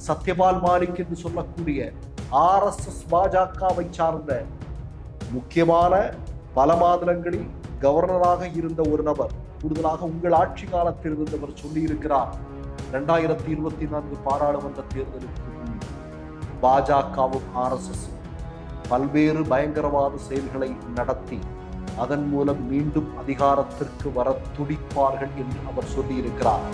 சத்யபால் மாலிக் என்று சொல்லக்கூடிய RSS பாஜகவை சார்ந்த முக்கியமான பல மாநிலங்களில் கவர்னராக இருந்த ஒரு நபர், கூடுதலாக உங்கள் ஆட்சி காலத்தில் இருந்தவர் சொல்லியிருக்கிறார், 2024 பாராளுமன்ற தேர்தலுக்கு முன் பாஜகவும் RSS பல்வேறு பயங்கரவாத செயல்களை நடத்தி அதன் மூலம் மீண்டும் அதிகாரத்திற்கு வர துடிப்பார்கள் என்று அவர் சொல்லியிருக்கிறார்.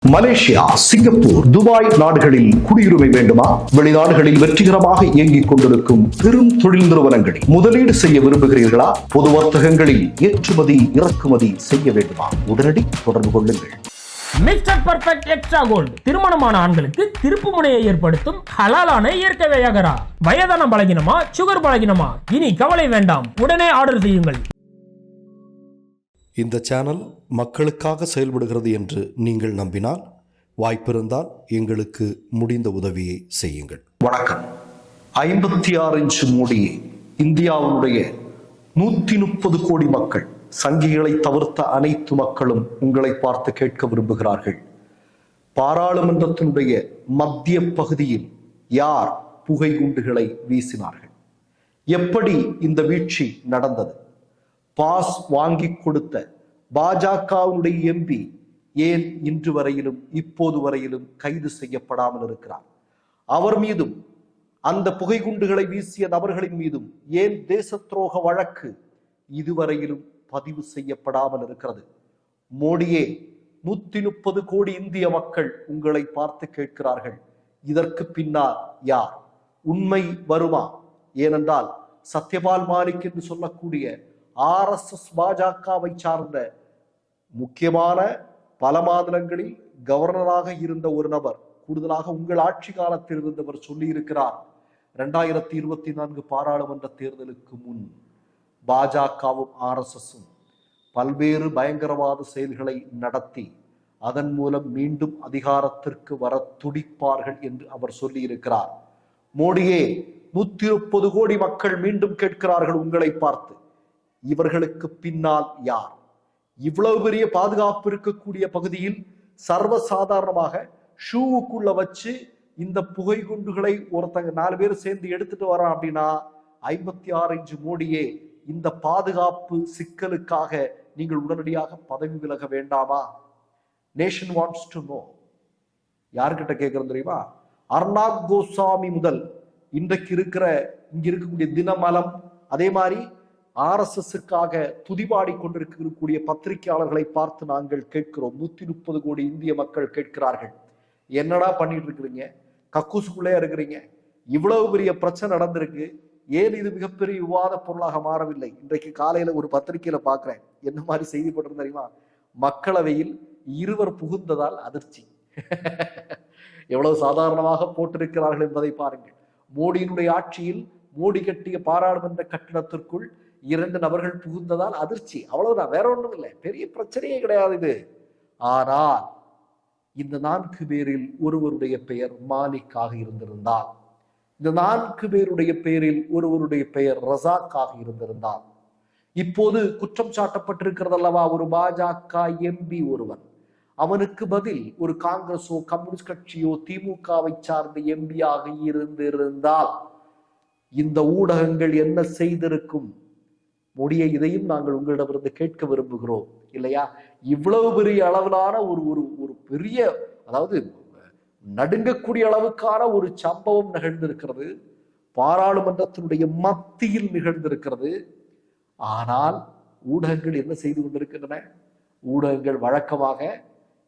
மலேசியா, சிங்கப்பூர், துபாய் நாடுகளில் குடியுரிமை வேண்டுமா? வெளிநாடுகளில் வெற்றிகரமாக இயங்கிக் கொண்டிருக்கும் பெரும் தொழில் நிறுவனங்களில் முதலீடு செய்ய விரும்புகிறீர்களா? பொது வர்த்தகங்களில் ஏற்றுமதி இறக்குமதி செய்ய வேண்டுமா? உடனடி தொடர்பு கொள்ளுங்கள். மிஸ்டர் பர்ஃபெக்ட் எக்ஸ்ட்ரா கோல்டு திருமணமான ஆண்களுக்கு திருப்பு முனையை ஏற்படுத்தும் ஹலாலான இயற்கை வியாகரா. வயதான பலகினமா, சுகர் பலகினமா, இனி கவலை வேண்டாம், உடனே ஆர்டர் செய்யுங்கள். இந்த சேனல் மக்களுக்காக செயல்படுகிறது என்று நீங்கள் நம்பினால், வாய்ப்பிருந்தால் எங்களுக்கு முடிந்த உதவியை செய்யுங்கள். வணக்கம். 56 இன்ச் மூடி இந்தியாவுடைய 130 கோடி மக்கள், சங்கிகளை தவிர்த்த அனைத்து மக்களும் உங்களை பார்த்து கேட்க விரும்புகிறார்கள். பாராளுமன்றத்தினுடைய மத்திய பகுதியில் யார் புகை குண்டுகளை வீசினார்கள்? எப்படி இந்த வீழ்ச்சி நடந்தது? பாஸ் வாங்கி கொடுத்த பாஜகவுடைய MP ஏன் இன்று வரையிலும் இப்போது வரையிலும் கைது செய்யப்படாமல் இருக்கிறார்? அவர் மீதும் அந்த புகைகுண்டுகளை வீசிய நபர்களின் மீதும் ஏன் தேச துரோக வழக்கு இதுவரையிலும் பதிவு செய்யப்படாமல் இருக்கிறது? மோடியே, 130 கோடி இந்திய மக்கள் உங்களை பார்த்து கேட்கிறார்கள், இதற்கு பின்னால் யார்? உண்மை வருமா? ஏனென்றால் சத்யபால் மாலிக் என்று சொல்லக்கூடிய RSS பாஜகவை சார்ந்த முக்கியமான பல மாநிலங்களில் கவர்னராக இருந்த ஒரு நபர், கூடுதலாக உங்கள் ஆட்சி காலத்தில் இருந்தவர் சொல்லியிருக்கிறார், 2024 பாராளுமன்ற தேர்தலுக்கு முன் பாஜகவும் RSSம் பல்வேறு பயங்கரவாத செயல்களை நடத்தி அதன் மூலம் மீண்டும் அதிகாரத்திற்கு வர துடிப்பார்கள் என்று அவர் சொல்லியிருக்கிறார். மோடியே, 130 கோடி மக்கள் மீண்டும் கேட்கிறார்கள் உங்களை பார்த்து, இவர்களுக்கு பின்னால் யார்? இவ்வளவு பெரிய பாதுகாப்பு இருக்கக்கூடிய பகுதியில் சர்வசாதாரணமாக ஷூவுக்குள்ள வச்சு இந்த புகை குண்டுகளை ஒருத்தங்க 4 பேர் சேர்ந்து எடுத்துட்டு வரான் அப்படின்னா, 56 இன்ச் மோடியே, இந்த பாதுகாப்பு சிக்கலுக்காக நீங்கள் உடனடியாக பதவி விலக வேண்டாமா? Nation wants to know. யார்கிட்ட கேட்கறது தெரியுமா? அர்னாப் கோஸ்வாமி முதல் இன்றைக்கு இங்க இருக்கக்கூடிய தினமலம், அதே மாதிரி RSSக்காக துதிபாடி கொண்டிருக்கக்கூடிய பத்திரிகையாளர்களை பார்த்து நாங்கள் கேட்கிறோம். 130 கோடி இந்திய மக்கள் கேட்கிறார்கள், என்னடா பண்ணிட்டு இருக்கிறீங்க? கக்கூசுக்குள்ளே இருக்கிறீங்க. இவ்வளவு பெரிய பிரச்சனை நடந்திருக்கு, ஏன் இது மிகப்பெரிய விவாத பொருளாக மாறவில்லை? இன்றைக்கு காலையில ஒரு பத்திரிகையில பாக்குறேன், என்ன மாதிரி செய்தி போட்டு தெரியுமா? மக்களவையில் இருவர் புகுந்ததால் அதிர்ச்சி. எவ்வளவு சாதாரணமாக போட்டிருக்கிறார்கள் என்பதை பாருங்கள். மோடியினுடைய ஆட்சியில் மோடி கட்டிய பாராளுமன்ற கட்டிடத்திற்குள் 2 நபர்கள் புகுந்ததால் அதிர்ச்சி, அவ்வளவுதான், வேற ஒன்றும் இல்லை, பெரிய பிரச்சனையே கிடையாது இது. ஆனால் இந்த 4 பேரில் ஒருவருடைய பெயர் மாலிக்காக இருந்திருந்தால், இந்த 4 பேருடைய பெயரில் ஒருவருடைய பெயர் ரசாக்காக இருந்திருந்தால், இப்போது குற்றம் சாட்டப்பட்டிருக்கிறது அல்லவா, ஒரு பாஜக MP ஒருவன், அவனுக்கு பதில் ஒரு காங்கிரஸோ கம்யூனிஸ்ட் கட்சியோ திமுகவை சார்ந்த MP ஆக இருந்திருந்தால் இந்த ஊடகங்கள் என்ன செய்திருக்கும்? மோடியை, இதையும் நாங்கள் உங்களிடமிருந்து கேட்க விரும்புகிறோம் இல்லையா? இவ்வளவு பெரிய அளவிலான ஒரு பெரிய, அதாவது நடுங்கக்கூடிய அளவுக்கான ஒரு சம்பவம் நிகழ்ந்திருக்கிறது, பாராளுமன்றத்தினுடைய மத்தியில் நிகழ்ந்திருக்கிறது. ஆனால் ஊடகங்கள் என்ன செய்து கொண்டிருக்கின்றன? ஊடகங்கள் வழக்கமாக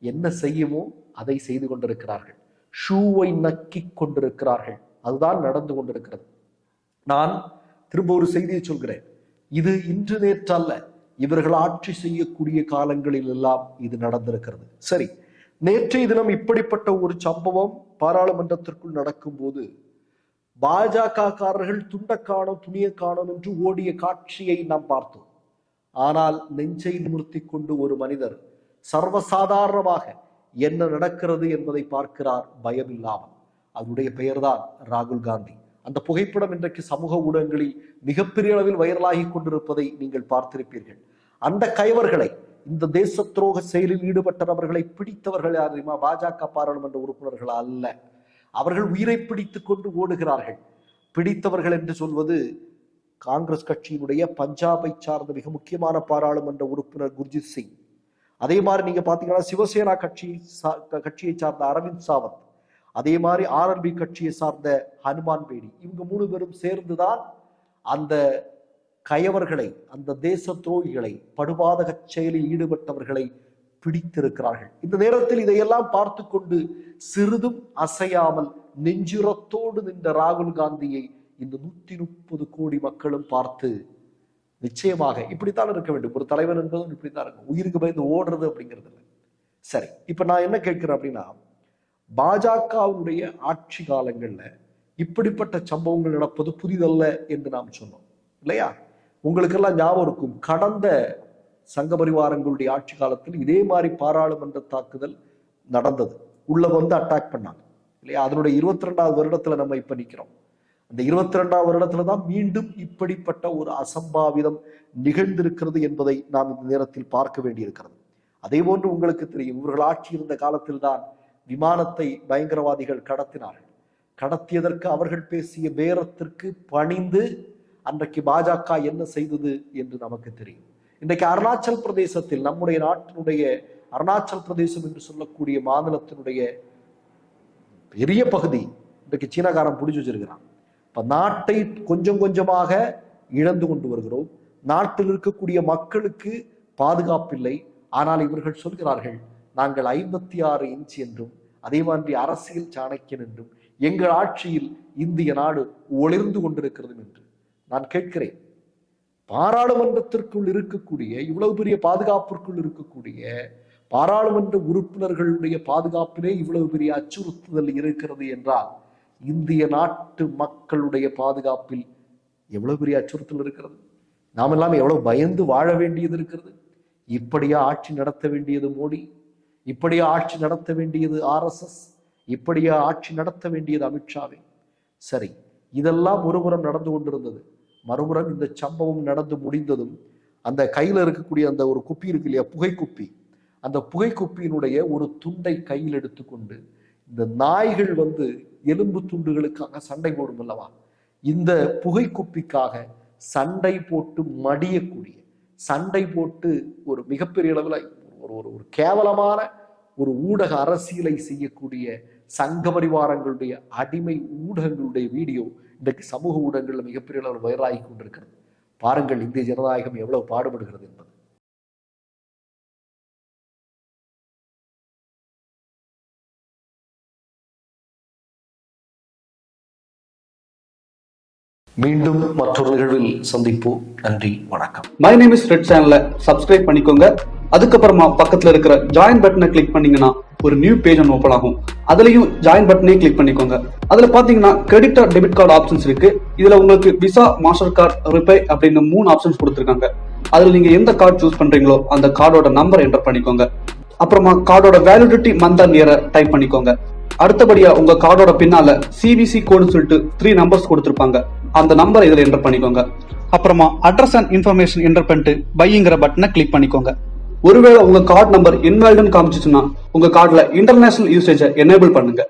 என்ன செய்யுமோ அதை செய்து கொண்டிருக்கிறார்கள், ஷூவை நக்கி கொண்டிருக்கிறார்கள். அதுதான் நடந்து கொண்டிருக்கிறது. நான் திரும்ப ஒரு செய்தியை சொல்கிறேன், இது இன்று நேற்று அல்ல, இவர்கள் ஆட்சி செய்யக்கூடிய காலங்களில் எல்லாம் இது நடந்திருக்கிறது. சரி, நேற்றைய தினம் இப்படிப்பட்ட ஒரு சம்பவம் பாராளுமன்றத்திற்குள் நடக்கும்போது பாஜகக்காரர்கள் துண்டக்காணோம் துணிய காணோம் என்று ஓடிய காட்சியை நாம் பார்த்தோம். ஆனால் நெஞ்சை நிமிர்த்தி கொண்டு ஒரு மனிதர் சர்வசாதாரணமாக என்ன நடக்கிறது என்பதை பார்க்கிறார், பயமில்லாமல். அதனுடைய பெயர்தான் ராகுல் காந்தி. அந்த புகைப்படம் இன்றைக்கு சமூக ஊடகங்களில் மிகப்பெரிய அளவில் வைரலாகி கொண்டிருப்பதை நீங்கள் பார்த்திருப்பீர்கள். அந்த கயவர்களை, இந்த தேச துரோக செயலில் ஈடுபட்ட நபர்களை பிடித்தவர்கள் யார் தெரியுமா? பாஜக பாராளுமன்ற உறுப்பினர்கள் அல்ல. அவர்கள் உயிரை பிடித்துக் கொண்டு ஓடுகிறார்கள். பிடித்தவர்கள் என்று சொல்வது காங்கிரஸ் கட்சியினுடைய பஞ்சாபை சார்ந்த மிக முக்கியமான பாராளுமன்ற உறுப்பினர் குர்ஜித் சிங். அதே மாதிரி நீங்க பாத்தீங்கன்னா சிவசேனா கட்சியை சார்ந்த அரவிந்த் சாவந்த், அதே மாதிரி RRB கட்சியை சார்ந்த ஹனுமான் பேடி. இவங்க 3 பேரும் சேர்ந்துதான் அந்த கயவர்களை, அந்த தேச துரோகிகளை, படுபாதக செயலில் ஈடுபட்டவர்களை பிடித்திருக்கிறார்கள். இந்த நேரத்தில் இதையெல்லாம் பார்த்து கொண்டு சிறிதும் அசையாமல் நெஞ்சுரத்தோடு நின்ற ராகுல் காந்தியை இந்த 130 கோடி மக்களும் பார்த்து, நிச்சயமாக இப்படித்தான் இருக்க வேண்டும். ஒரு தலைவன் என்பதும் இப்படித்தான் இருக்கும். உயிருக்கு பயந்து ஓடுறது அப்படிங்கிறது இல்லை. சரி, இப்ப நான் என்ன கேட்கிறேன் அப்படின்னா, பாஜகவுடைய ஆட்சி காலங்கள்ல இப்படிப்பட்ட சம்பவங்கள் நடப்பது புதிதல்ல என்று நாம் சொன்னோம் இல்லையா? உங்களுக்கெல்லாம் ஞாபகம் இருக்கும், கடந்த சங்க பரிவாரங்களுடைய ஆட்சி காலத்தில் இதே மாதிரி பாராளுமன்ற தாக்குதல் நடந்தது. உள்ள வந்து அட்டாக் பண்ணாங்க இல்லையா? அதனுடைய 22வது வருடத்துல நம்ம இப்ப நிக்கிறோம். அந்த 22வது வருடத்துல தான் மீண்டும் இப்படிப்பட்ட ஒரு அசம்பாவிதம் நிகழ்ந்திருக்கிறது என்பதை நாம் இந்த நேரத்தில் பார்க்க வேண்டியிருக்கிறது. அதே போன்று உங்களுக்கு தெரியும், இவர்கள் ஆட்சி இருந்த காலத்தில் தான் விமானத்தை பயங்கரவாதிகள் கடத்தினார்கள். கடத்தியதற்கு அவர்கள் பேசிய பேரத்திற்கு பணிந்து அன்றைக்கு பாஜக என்ன செய்தது என்று நமக்கு தெரியும். இன்றைக்கு அருணாச்சல் பிரதேசத்தில், நம்முடைய நாட்டினுடைய அருணாச்சல் பிரதேசம் என்று சொல்லக்கூடிய மாநிலத்தினுடைய பெரிய பகுதி இன்றைக்கு சீனாக்காரன் பிடிச்சு வச்சிருக்கிறான். இப்ப நாட்டை கொஞ்சம் கொஞ்சமாக இழந்து கொண்டு வருகிறோம். நாட்டில் இருக்கக்கூடிய மக்களுக்கு பாதுகாப்பில்லை. ஆனால் இவர்கள் சொல்கிறார்கள், நாங்கள் 56 இன்ச் என்றும் அதே மாதிரி அரசியல் சாணக்கியன் என்றும் எங்கள் ஆட்சியில் இந்திய நாடு ஒளிர்ந்து கொண்டிருக்கிறது என்று. நான் கேட்கிறேன், பாராளுமன்றத்திற்குள் இருக்கக்கூடிய, இவ்வளவு பெரிய பாதுகாப்பிற்குள் இருக்கக்கூடிய பாராளுமன்ற உறுப்பினர்களுடைய பாதுகாப்பிலே இவ்வளவு பெரிய அச்சுறுத்துதல் இருக்கிறது என்றால், இந்திய நாட்டு மக்களுடைய பாதுகாப்பில் எவ்வளவு பெரிய அச்சுறுத்தல் இருக்கிறது? நாம் எல்லாம் எவ்வளவு பயந்து வாழ வேண்டியது இருக்கிறது? இப்படியா ஆட்சி நடத்த வேண்டியது மோடி? இப்படியா ஆட்சி நடத்த வேண்டியது RSS? இப்படியா ஆட்சி நடத்த வேண்டியது அமித்ஷாவே? சரி, இதெல்லாம் ஒருபுறம் நடந்து கொண்டிருந்தது. மறுபுறம் இந்த சம்பவம் நடந்து முடிந்ததும் அந்த கையில இருக்கக்கூடிய அந்த ஒரு குப்பி இருக்கு இல்லையா, புகைக்குப்பி, அந்த புகைக்குப்பியினுடைய ஒரு துண்டை கையில் எடுத்துக்கொண்டு இந்த நாய்கள் வந்து எலும்பு துண்டுகளுக்காக சண்டை போடும் அல்லவா, இந்த புகைக்குப்பிக்காக சண்டை போட்டு மடியக்கூடிய, சண்டை போட்டு ஒரு மிகப்பெரிய அளவில் ஒரு கேவலமான ஒரு ஊடக அரசியலை செய்யக்கூடிய சங்க பரிவாரங்களுடைய அடிமை ஊடகங்களுடைய வீடியோ இன்றைக்கு சமூக ஊடகங்களில் மிகப்பெரிய அளவில் வைரலாகி கொண்டிருக்கிறது. பாருங்கள் இந்திய ஜனநாயகம் எவ்வளவு பாடுபடுகிறது என்பது. மீண்டும் மற்றொரு நிகழ்வில் சந்திப்போம். நன்றி, வணக்கம். மை நேம் இஸ் ரெட் சேனலை சப்ஸ்கிரைப் பண்ணிக்கோங்க. அதுக்கப்புறமா பக்கத்துல இருக்கிற ஜாயின் பட்டனை கிளிக் பண்ணீங்கன்னா ஒரு நியூ பேஜ் ஒன்று ஓப்பன் ஆகும். அதுலயும் ஜாயின் பட்டனே கிளிக் பண்ணிக்கோங்க. அதுல பாத்தீங்கன்னா credit R debit card options இருக்கு. இதுல உங்களுக்கு விசா, மாஸ்டர் கார்டு, ரிப்பே அப்படின்னு 3 ஆப்ஷன்ஸ் கொடுத்துருக்காங்க. அதுல நீங்க எந்த கார்டு சூஸ் பண்றீங்களோ அந்த கார்டோட நம்பர் என்டர் பண்ணிக்கோங்க. அப்புறமா கார்டோட வேலிடிட்டி மந்த் அண்ட் இயரை டைப் பண்ணிக்கோங்க. அடுத்தபடியா உங்க கார்டோட பின்னால CVC கோடுன்னு சொல்லிட்டு 3 நம்பர்ஸ் கொடுத்திருப்பாங்க. அந்த நம்பரை இதுல என்டர் பண்ணிக்கோங்க. அப்புறமா அட்ரஸ் அண்ட் இன்ஃபர்மேஷன் என்டர் பண்ணிட்டு பைங்கிற பட்டனை கிளிக் பண்ணிக்கோங்க. ஒருவேளை உங்க கார்டு நம்பர் இன்வாலிட்னு காமிச்சிச்சுன்னா உங்க கார்டுல இன்டர்நேஷனல் யூசேஜை எனேபிள் பண்ணுங்க.